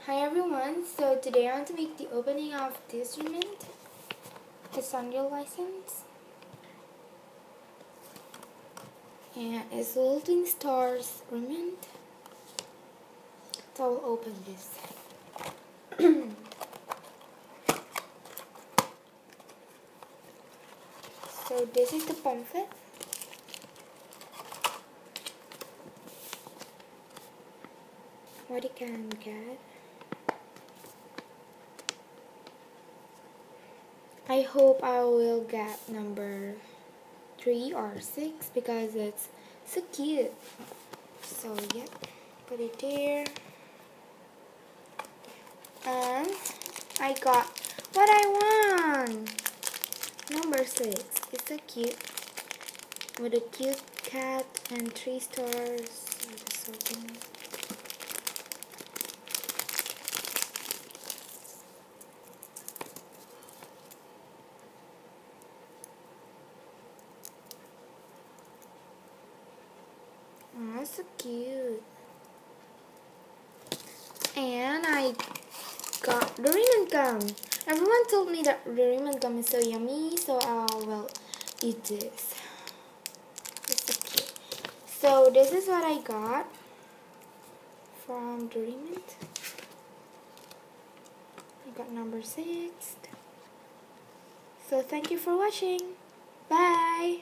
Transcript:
Hi everyone, so today I want to make the opening of this Remand. It's on your license. And it's Little Twin Stars Remand. So I'll open this. So this is the pamphlet. What you can get. I hope I will get number 3 or 6 because it's so cute. So yeah, put it there. And I got what I want. Number 6. It's so cute. With a cute cat and 3 stars. Oh, so cute. And I got the Remand gum. Everyone told me that the Remand gum is so yummy, so I will eat this. It's so cute. So this is what I got from the Remand. I got number 6. So thank you for watching. Bye.